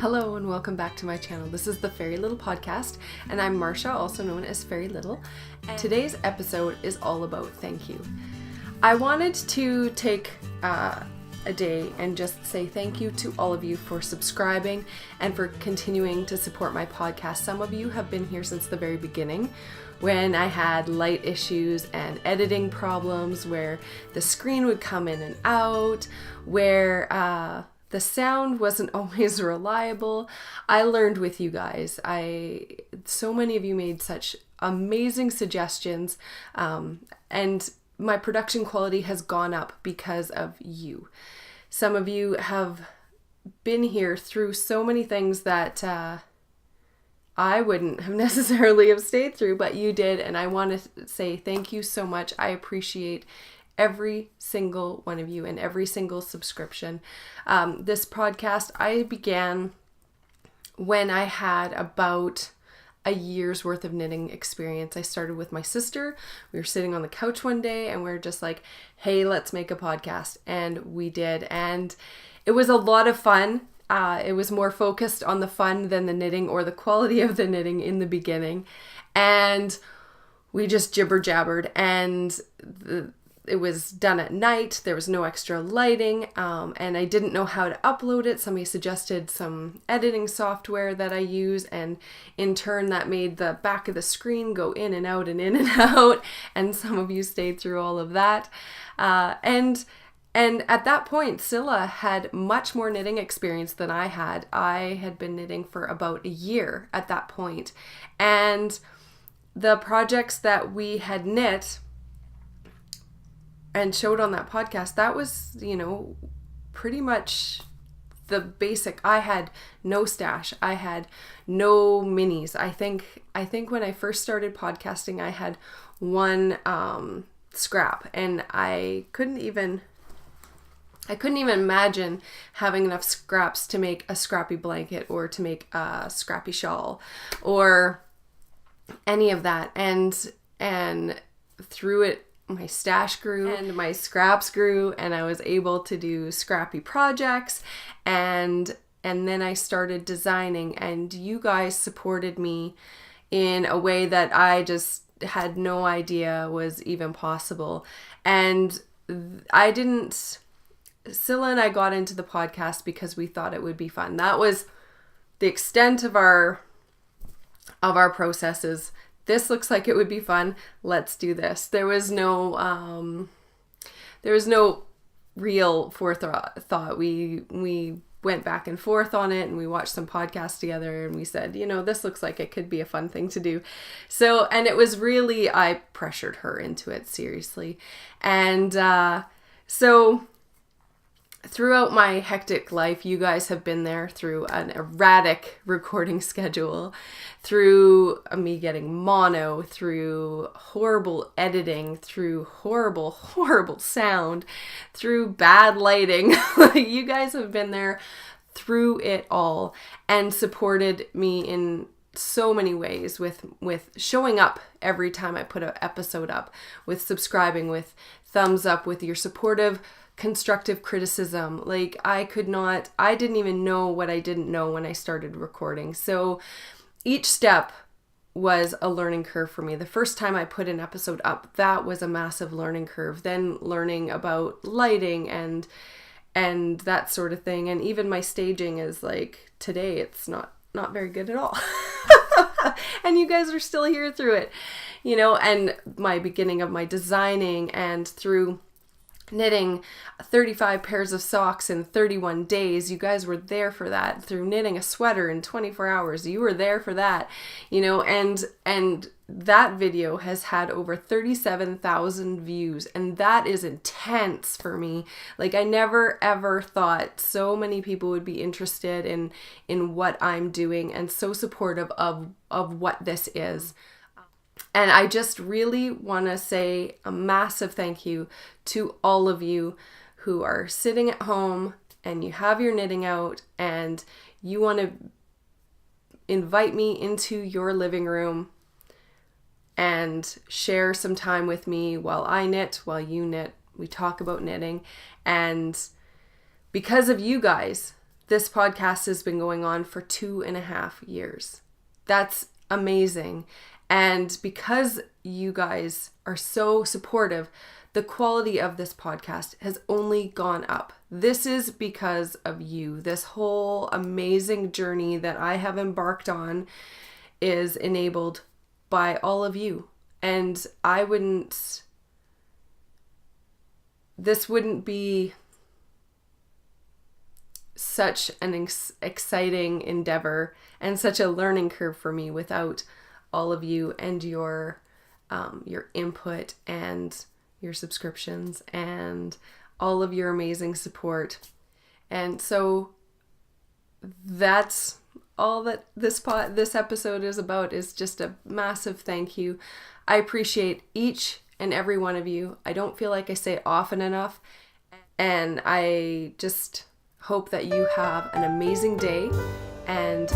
Hello and welcome back to my channel. This is the Fairy Little Podcast and I'm Marsha, also known as Fairy Little. And today's episode is all about thank you. I wanted to take a day and just say thank you to all of you for subscribing and for continuing to support my podcast. Some of you have been here since the very beginning when I had light issues and editing problems where the screen would come in and out, where the sound wasn't always reliable. I learned with you guys. So many of you made such amazing suggestions, and my production quality has gone up because of you. Some of you have been here through so many things that I wouldn't have necessarily have stayed through, but you did, and I want to say thank you so much. I appreciate every single one of you and every single subscription. This podcast I began when I had about a year's worth of knitting experience. I started with my sister. We were sitting on the couch one day and we were just like, hey, let's make a podcast. And we did. And it was a lot of fun. It was more focused on the fun than the knitting or the quality of the knitting in the beginning. And we just jibber jabbered, and it was done at night. There was no extra lighting, and I didn't know how to upload it. Somebody suggested some editing software that I use, and in turn that made the back of the screen go in and out and in and out, and some of you stayed through all of that. And at that point, Scylla had much more knitting experience than I had. I had been knitting for about a year at that point, and the projects that we had knit and showed on that podcast, that was, pretty much the basic. I had no stash. I had no minis. I think when I first started podcasting, I had one scrap, and I couldn't even imagine having enough scraps to make a scrappy blanket or to make a scrappy shawl or any of that. And through it, my stash grew and my scraps grew, and I was able to do scrappy projects, and then I started designing, and you guys supported me in a way that I just had no idea was even possible. And Scylla and I got into the podcast because we thought it would be fun. That was the extent of our processes. This looks like it would be fun. Let's do this. There was no real forethought. We went back and forth on it, and we watched some podcasts together, and we said, this looks like it could be a fun thing to do. So, and it was really, I pressured her into it seriously. And so throughout my hectic life, you guys have been there through an erratic recording schedule, through me getting mono, through horrible editing, through horrible sound, through bad lighting. You guys have been there through it all and supported me in so many ways, with showing up every time I put an episode up, with subscribing, with thumbs up, with your supportive constructive criticism. Like, I didn't even know what I didn't know when I started recording. So each step was a learning curve for me. The first time I put an episode up, that was a massive learning curve. Then learning about lighting and that sort of thing. And even my staging is like, today it's not very good at all. And you guys are still here through it, and my beginning of my designing, and through knitting 35 pairs of socks in 31 days. You guys were there for that. Through knitting a sweater in 24 hours. You were there for that, and that video has had over 37,000 views, and that is intense for me. Like, I never ever thought so many people would be interested in what I'm doing and so supportive of what this is. And I just really want to say a massive thank you to all of you who are sitting at home and you have your knitting out and you want to invite me into your living room and share some time with me while I knit, while you knit. We talk about knitting. And because of you guys, This podcast has been going on for 2.5 years. That's amazing. And because you guys are so supportive, the quality of this podcast has only gone up. This is because of you. This whole amazing journey that I have embarked on is enabled by all of you. And this wouldn't be such an exciting endeavor and such a learning curve for me without all of you and your input and your subscriptions and all of your amazing support. And so that's all that this episode is about, is just a massive thank you. I appreciate each and every one of you. I don't feel like I say often enough, and I just hope that you have an amazing day, and